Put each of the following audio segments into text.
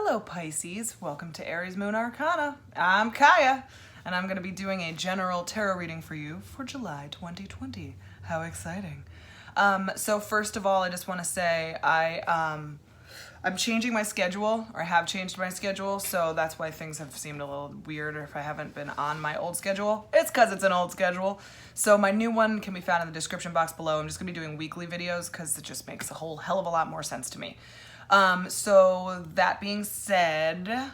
Hello Pisces, welcome to Aries Moon Arcana. I'm Kaya, and I'm going to be doing a general tarot reading for you for July 2020. How exciting. So first of all, I just want to say I'm changing my schedule, or I have changed my schedule, so that's why things have seemed a little weird, or if I haven't been on my old schedule, it's because it's an old schedule. So my new one can be found in the description box below. I'm just going to be doing weekly videos because it just makes a whole hell of a lot more sense to me. So that being said,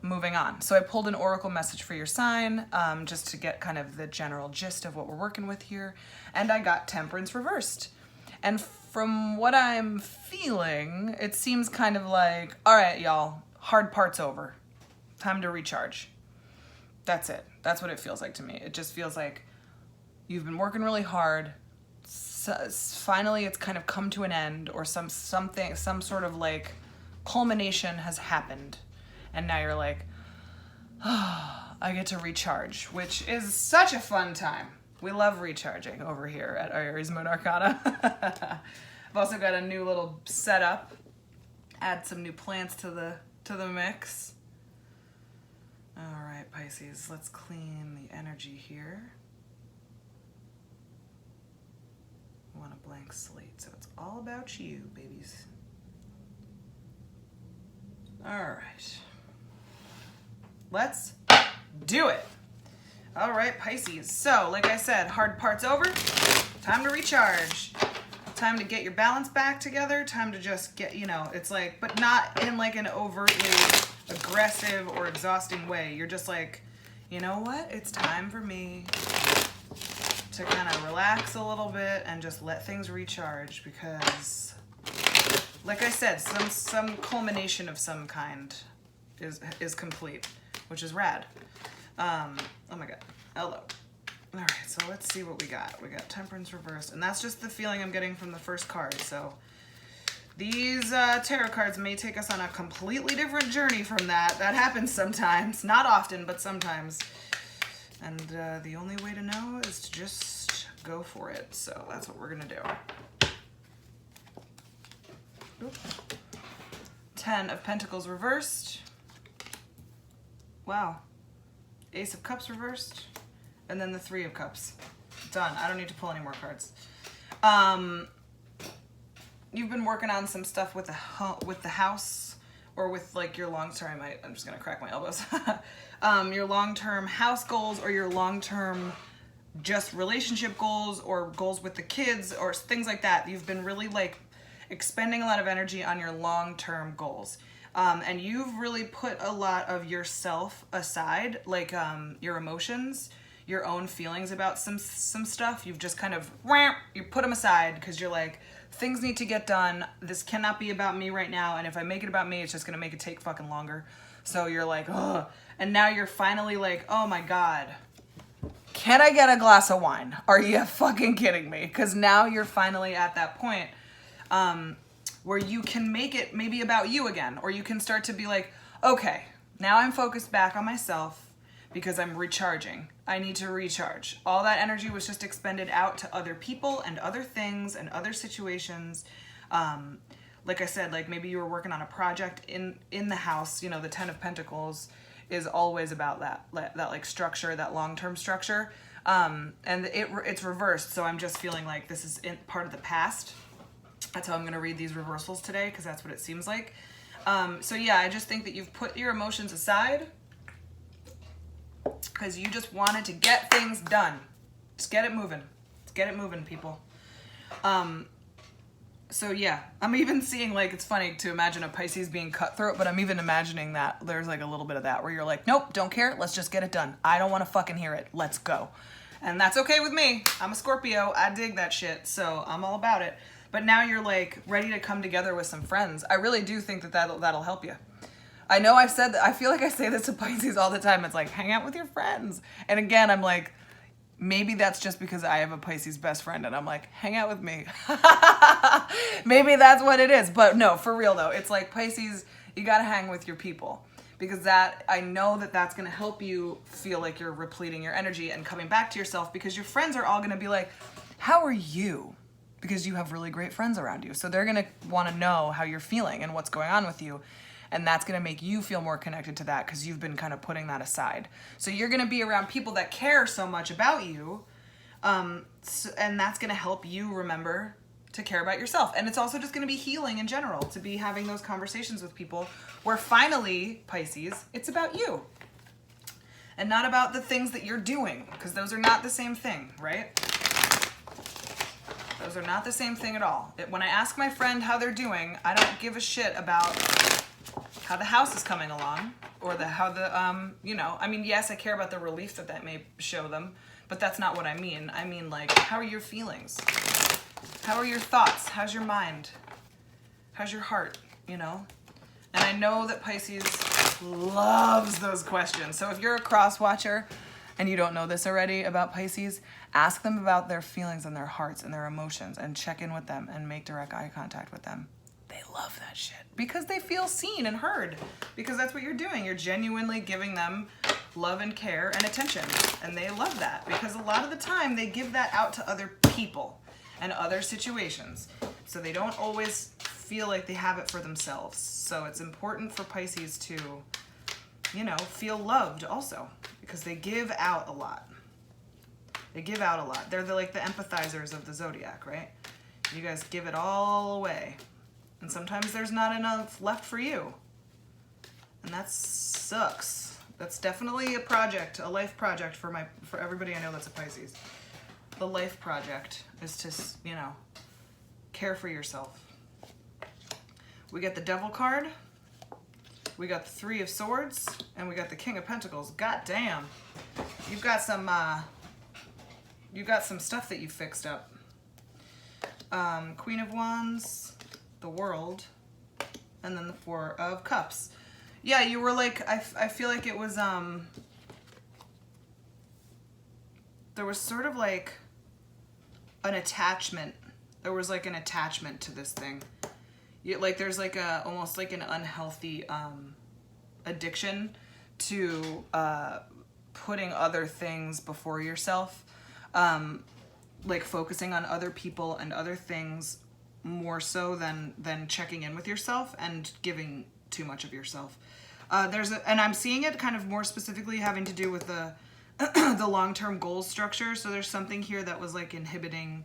moving on. So I pulled an oracle message for your sign, just to get kind of the general gist of what we're working with here. And I got Temperance reversed. And from what I'm feeling, it seems kind of like, all right, y'all, hard part's over. Time to recharge. That's it. That's what it feels like to me. It just feels like you've been working really hard. Finally it's kind of come to an end, or some sort of like culmination has happened, and now you're like, oh, I get to recharge, which is such a fun time. We love recharging over here at Aries Moon Arcana. I've also got a new little setup, add some new plants to the mix. All right, Pisces, let's clean the energy here. I want a blank slate, so it's all about you, babies. All right. Let's do it. All right, Pisces. So, like I said, hard part's over. Time to recharge. Time to get your balance back together. Time to just get, it's like, but not in like an overtly aggressive or exhausting way. You're just like, you know what? It's time for me to kind of relax a little bit and just let things recharge, because like I said, some culmination of some kind is complete, which is rad. Oh my god. Hello. All right, so let's see what we got. We got Temperance reversed, and that's just the feeling I'm getting from the first card. So these tarot cards may take us on a completely different journey from that. That happens sometimes, not often, but sometimes. And the only way to know is to just go for it. So that's what we're gonna do. Oop. 10 of Pentacles reversed. Wow. Ace of Cups reversed. And then the 3 of Cups. Done. I don't need to pull any more cards. You've been working on some stuff with the house, or with like your long-term, I'm just gonna crack my elbows. Your long-term house goals, or your long-term just relationship goals, or goals with the kids, or things like that. You've been really like expending a lot of energy on your long-term goals. And you've really put a lot of yourself aside, like your emotions, your own feelings about some stuff. You've just kind of, you put them aside because you're like, things need to get done. This cannot be about me right now. And if I make it about me, it's just going to make it take fucking longer. So you're like, ugh. And now you're finally like, oh my God, can I get a glass of wine? Are you fucking kidding me? Because now you're finally at that point where you can make it maybe about you again. Or you can start to be like, okay, now I'm focused back on myself because I'm recharging. I need to recharge. All that energy was just expended out to other people and other things and other situations. Like I said, like maybe you were working on a project in the house. The 10 of Pentacles is always about that like structure, that long-term structure. And it's reversed. So I'm just feeling like this is part of the past. That's how I'm going to read these reversals today, because that's what it seems like. So yeah, I just think that you've put your emotions aside because you just wanted to get things done. Just get it moving. Let's get it moving, people. So yeah, I'm even seeing, like, it's funny to imagine a Pisces being cutthroat, but I'm even imagining that there's like a little bit of that where you're like, nope, don't care. Let's just get it done. I don't want to fucking hear it. Let's go. And that's okay with me. I'm a Scorpio. I dig that shit. So I'm all about it. But now you're like ready to come together with some friends. I really do think that'll help you. I know I've said that. I feel like I say this to Pisces all the time. It's like, hang out with your friends. And again, I'm like, maybe that's just because I have a Pisces best friend and I'm like, hang out with me. Maybe that's what it is. But no, for real though, it's like, Pisces, you got to hang with your people, because I know that's going to help you feel like you're repleting your energy and coming back to yourself, because your friends are all going to be like, how are you? Because you have really great friends around you. So they're going to want to know how you're feeling and what's going on with you. And that's going to make you feel more connected to that because you've been kind of putting that aside. So you're going to be around people that care so much about you. And that's going to help you remember to care about yourself. And it's also just going to be healing in general to be having those conversations with people where finally, Pisces, it's about you and not about the things that you're doing, because those are not the same thing, right? Those are not the same thing at all. When I ask my friend how they're doing, I don't give a shit about how the house is coming along or I mean, yes, I care about the relief that may show them, but that's not what I mean. I mean, like, how are your feelings? How are your thoughts? How's your mind? How's your heart, you know? And I know that Pisces loves those questions. So if you're a cross watcher and you don't know this already about Pisces, ask them about their feelings and their hearts and their emotions and check in with them and make direct eye contact with them. They love that shit because they feel seen and heard, because that's what you're doing. You're genuinely giving them love and care and attention. And they love that because a lot of the time they give that out to other people and other situations. So they don't always feel like they have it for themselves. So it's important for Pisces to, you know, feel loved also, because they give out a lot. They give out a lot. They're like the empathizers of the zodiac, right? You guys give it all away. And sometimes there's not enough left for you. And that sucks. That's definitely a project, a life project for everybody I know that's a Pisces. The life project is to, you know, care for yourself. We got the Devil card. We got the Three of Swords. And we got the King of Pentacles. God damn. You've got some stuff that you fixed up. Queen of Wands, the World, and then the Four of Cups. Yeah, you were like, I feel like it was, there was sort of like an attachment. There was like an attachment to this thing. Like there's like almost like an unhealthy addiction to putting other things before yourself. Like focusing on other people and other things more so than checking in with yourself and giving too much of yourself. And I'm seeing it kind of more specifically having to do with the the long-term goals structure. So there's something here that was like inhibiting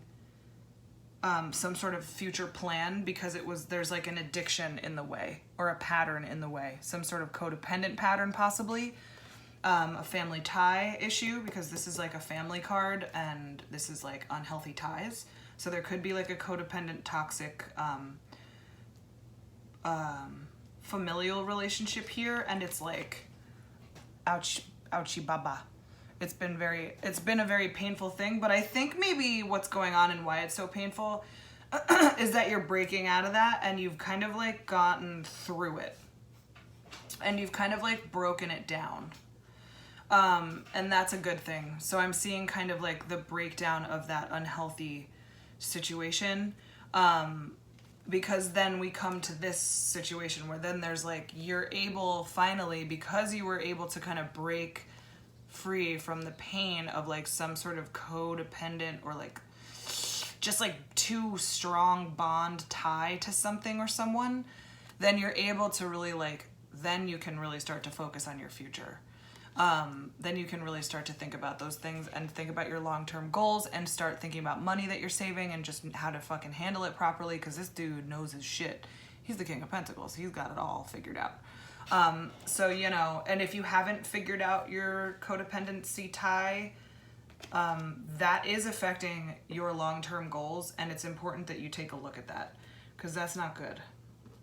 some sort of future plan because there's like an addiction in the way or a pattern in the way, some sort of codependent pattern possibly. A family tie issue, because this is like a family card and this is like unhealthy ties. So there could be like a codependent, toxic familial relationship here, and it's like, ouch, ouchie baba. It's been a very painful thing, but I think maybe what's going on and why it's so painful is that you're breaking out of that and you've kind of like gotten through it. And you've kind of like broken it down. And that's a good thing. So I'm seeing kind of like the breakdown of that unhealthy situation. Because then we come to this situation where then there's like, you're able finally, because you were able to kind of break free from the pain of like some sort of codependent or like just like too strong bond tie to something or someone, then you're able to really like, then you can really start to focus on your future. Then you can really start to think about those things and think about your long-term goals and start thinking about money that you're saving and just how to fucking handle it properly, because this dude knows his shit. He's the King of Pentacles. He's got it all figured out. So, you know, and if you haven't figured out your codependency tie, that is affecting your long-term goals, and it's important that you take a look at that, because that's not good.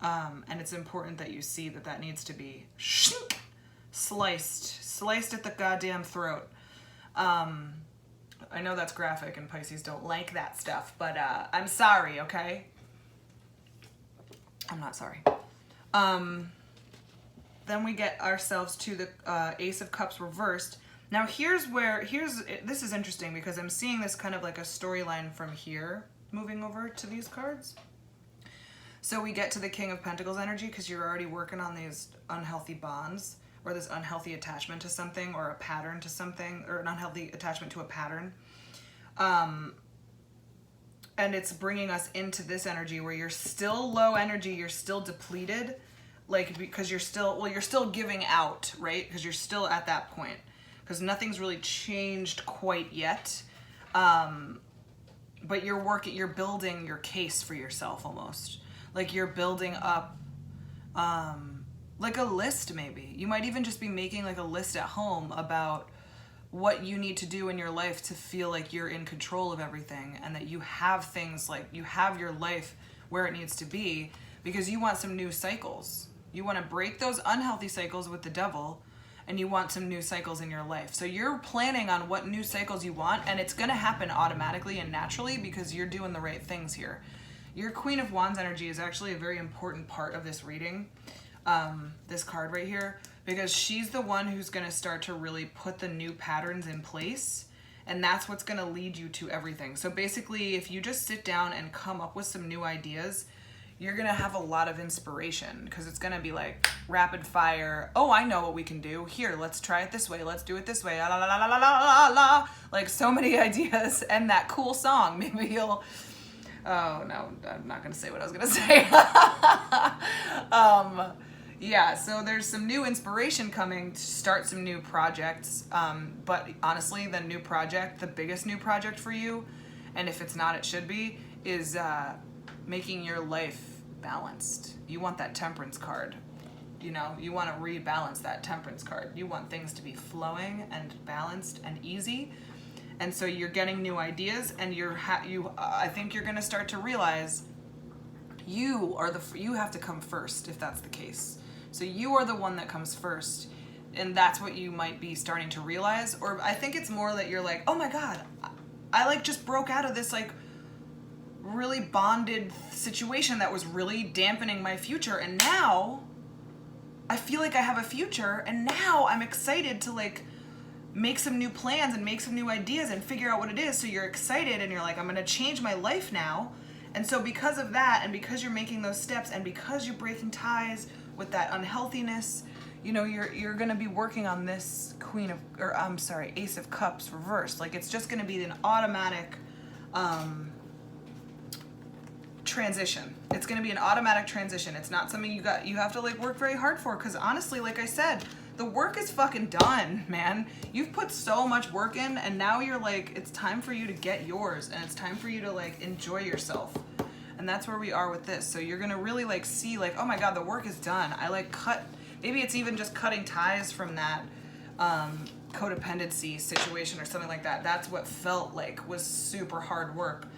And it's important that you see that that needs to be sliced at the goddamn throat. I know that's graphic and Pisces don't like that stuff, but I'm sorry, okay? I'm not sorry. Then we get ourselves to the Ace of Cups reversed. Now this is interesting because I'm seeing this kind of like a storyline from here moving over to these cards. So we get to the King of Pentacles energy because you're already working on these unhealthy bonds or this unhealthy attachment to something or a pattern to something, or an unhealthy attachment to a pattern. And it's bringing us into this energy where you're still low energy, you're still depleted, like, because you're still, well, you're still giving out, right? Because you're still at that point, because nothing's really changed quite yet. But you're building your case for yourself almost. Like you're building up, like a list maybe. You might even just be making like a list at home about what you need to do in your life to feel like you're in control of everything, and that you have things, like you have your life where it needs to be, because you want some new cycles. You want to break those unhealthy cycles with the devil, and you want some new cycles in your life. So you're planning on what new cycles you want, and it's going to happen automatically and naturally because you're doing the right things here. Your Queen of Wands energy is actually a very important part of this reading, this card right here, because she's the one who's going to start to really put the new patterns in place, and that's what's going to lead you to everything. So basically, if you just sit down and come up with some new ideas, you're going to have a lot of inspiration, because it's going to be like rapid fire. Oh, I know what we can do. Here, let's try it this way. Let's do it this way. La, la, la, la, la, la, la. Like so many ideas, and that cool song. Maybe you'll, oh no, I'm not going to say what I was going to say. Yeah, so there's some new inspiration coming to start some new projects. But honestly, the new project, the biggest new project for you, and if it's not, it should be, is making your life balanced. You want that temperance card. You know, you want to rebalance that temperance card. You want things to be flowing and balanced and easy. And so you're getting new ideas, and I think you're going to start to realize you have to come first, if that's the case. So you are the one that comes first, and that's what you might be starting to realize. Or I think it's more that you're like, oh my God, I like just broke out of this like really bonded situation that was really dampening my future, and now I feel like I have a future, and now I'm excited to like make some new plans and make some new ideas and figure out what it is. So you're excited, and you're like, I'm going to change my life now. And so because of that, and because you're making those steps, and because you're breaking ties with that unhealthiness, you know, you're going to be working on this Ace of Cups reversed. Like it's just going to be an automatic transition. It's going to be an automatic transition. It's not something you have to like work very hard for, because honestly, like I said, the work is fucking done, man. You've put so much work in, and now you're like, it's time for you to get yours, and it's time for you to like enjoy yourself. And that's where we are with this. So you're gonna really like see like, oh my God, the work is done. I like maybe it's even just cutting ties from that codependency situation or something like that. That's what felt like was super hard work.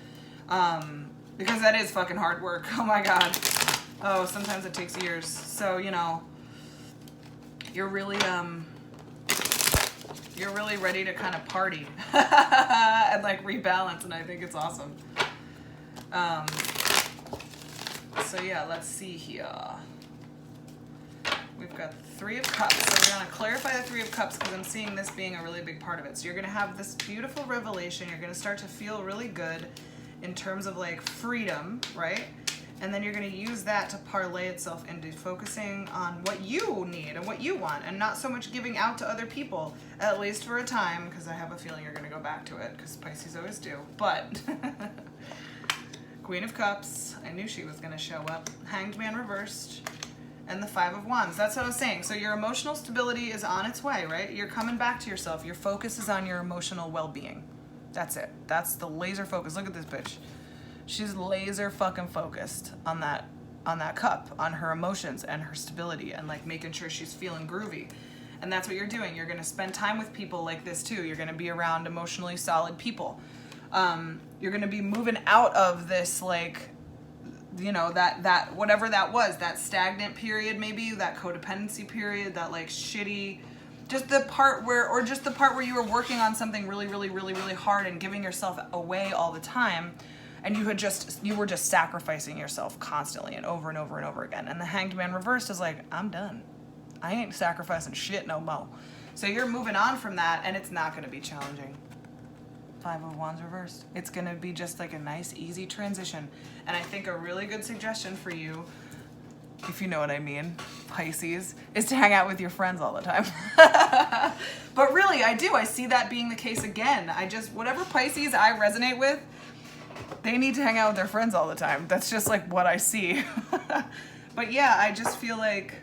Because that is fucking hard work. Oh my God. Oh, sometimes it takes years. So, you know, you're really ready to kind of party and like rebalance, and I think it's awesome. So yeah, let's see here. We've got the Three of Cups. So we're going to clarify the Three of Cups, because I'm seeing this being a really big part of it. So you're going to have this beautiful revelation. You're going to start to feel really good in terms of like freedom, right? And then you're going to use that to parlay itself into focusing on what you need and what you want, and not so much giving out to other people, at least for a time, because I have a feeling you're going to go back to it, because Pisces always do. But Queen of Cups, I knew she was going to show up. Hanged Man reversed, and the Five of Wands. That's what I was saying. So your emotional stability is on its way, right? You're coming back to yourself. Your focus is on your emotional well-being. That's it. That's the laser focus. Look at this bitch. She's laser fucking focused on that cup, on her emotions and her stability, and like making sure she's feeling groovy. And that's what you're doing. You're going to spend time with people like this too. You're going to be around emotionally solid people. You're going to be moving out of this, like, you know, that whatever that was, that stagnant period, maybe that codependency period, that like shitty, just the part where you were working on something really, really, really, really hard and giving yourself away all the time. And you were just sacrificing yourself constantly and over and over and over again. And the Hanged Man reversed is like, I'm done. I ain't sacrificing shit no more. So you're moving on from that, and it's not going to be challenging. Five of Wands reversed. It's going to be just like a nice, easy transition. And I think a really good suggestion for you, if you know what I mean, Pisces, is to hang out with your friends all the time. But really, I do. I see that being the case again. Whatever Pisces I resonate with, they need to hang out with their friends all the time. That's just like what I see. But yeah, I just feel like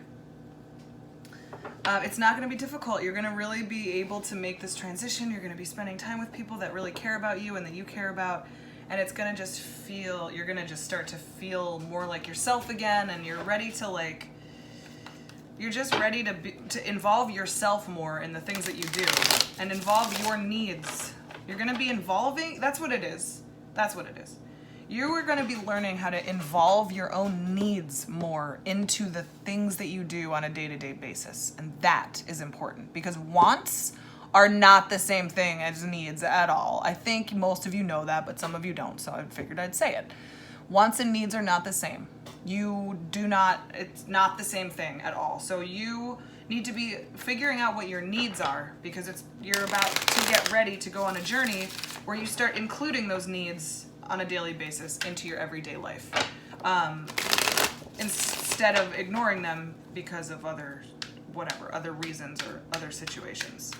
it's not going to be difficult. You're going to really be able to make this transition. You're going to be spending time with people that really care about you and that you care about. And it's going to just feel, you're going to just start to feel more like yourself again. And you're ready to like, you're just ready to involve yourself more in the things that you do and involve your needs. You're going to be involving, that's what it is. That's what it is. You are going to be learning how to involve your own needs more into the things that you do on a day-to-day basis. And that is important because wants are not the same thing as needs at all. I think most of you know that, but some of you don't, so I figured I'd say it. Wants and needs are not the same. It's not the same thing at all. So you need to be figuring out what your needs are because you're about to get ready to go on a journey where you start including those needs on a daily basis into your everyday life instead of ignoring them because of other reasons or other situations.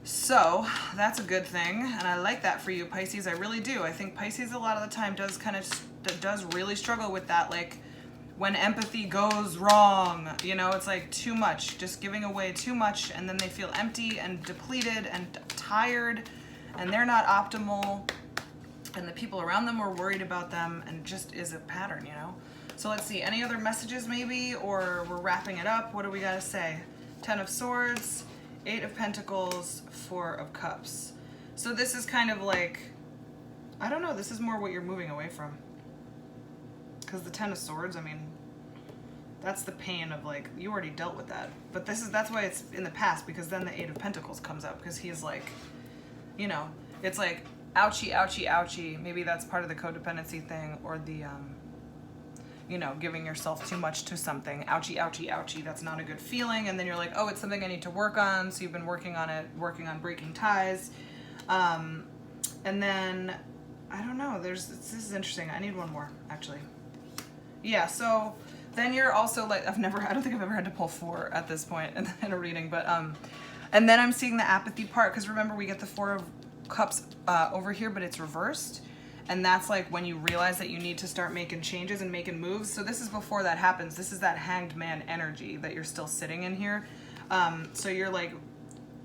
So that's a good thing, and I like that for you, Pisces. I really do. I think Pisces a lot of the time does really struggle with that, like when empathy goes wrong, you know, it's like too much, just giving away too much, and then they feel empty and depleted and tired, and they're not optimal, and the people around them are worried about them, and it just is a pattern, you know? So let's see, any other messages maybe, or we're wrapping it up? What do we gotta say? 10 of Swords, 8 of Pentacles, 4 of Cups. So this is kind of like, I don't know, this is more what you're moving away from. Because the 10 of Swords, I mean, that's the pain of like, you already dealt with that. But that's why it's in the past, because then the 8 of Pentacles comes up, because he's like, you know, it's like, ouchie, ouchie, ouchie. Maybe that's part of the codependency thing, or the, you know, giving yourself too much to something. Ouchie, ouchie, ouchie. That's not a good feeling. And then you're like, oh, it's something I need to work on. So you've been working on it, working on breaking ties. And then, I don't know, this is interesting. I need one more, actually. Yeah, so then you're also like, I don't think I've ever had to pull 4 at this point in a reading, but, and then I'm seeing the apathy part, because remember we get the 4 of Cups over here, but it's reversed. And that's like when you realize that you need to start making changes and making moves. So this is before that happens. This is that hanged man energy that you're still sitting in here. So you're like,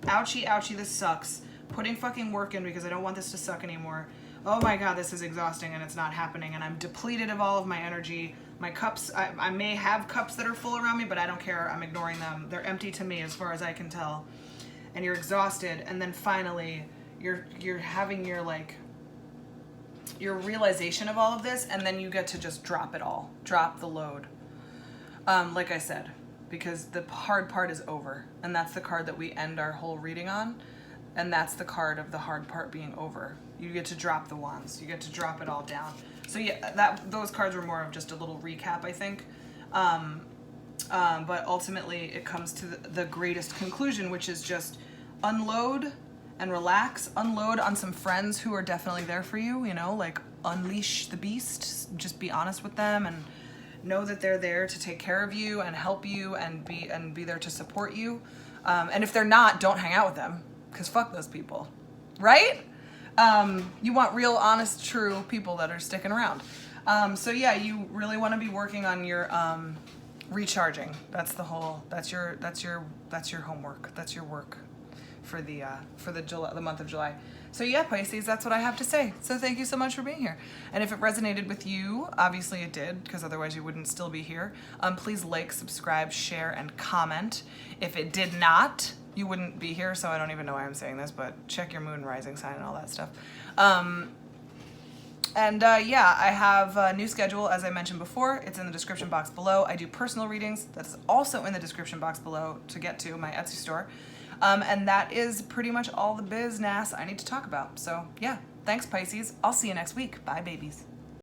ouchie, ouchie, this sucks. Putting fucking work in because I don't want this to suck anymore. Oh my God, this is exhausting and it's not happening. And I'm depleted of all of my energy. My cups, I may have cups that are full around me, but I don't care. I'm ignoring them. They're empty to me as far as I can tell. And you're exhausted. And then finally, you're having your like, your realization of all of this, and then you get to just drop it all, drop the load. Like I said, because the hard part is over, and that's the card that we end our whole reading on, and that's the card of the hard part being over. You get to drop the wands, you get to drop it all down. So yeah, those cards were more of just a little recap, I think. But ultimately, it comes to the greatest conclusion, which is just unload and relax, unload on some friends who are definitely there for you, you know, like unleash the beast, just be honest with them and know that they're there to take care of you and help you and be there to support you. And if they're not, don't hang out with them, because fuck those people, right? You want real, honest, true people that are sticking around. So yeah, you really want to be working on your recharging. That's your homework. That's your work for the month of July. So yeah, Pisces, that's what I have to say. So thank you so much for being here. And if it resonated with you, obviously it did, because otherwise you wouldn't still be here. Please like, subscribe, share, and comment. If it did not, you wouldn't be here, so I don't even know why I'm saying this, but check your moon, rising sign, and all that stuff. Yeah, I have a new schedule, as I mentioned before. It's in the description box below. I do personal readings. That's also in the description box below to get to my Etsy store. And that is pretty much all the business I need to talk about. So yeah, thanks, Pisces. I'll see you next week. Bye, babies.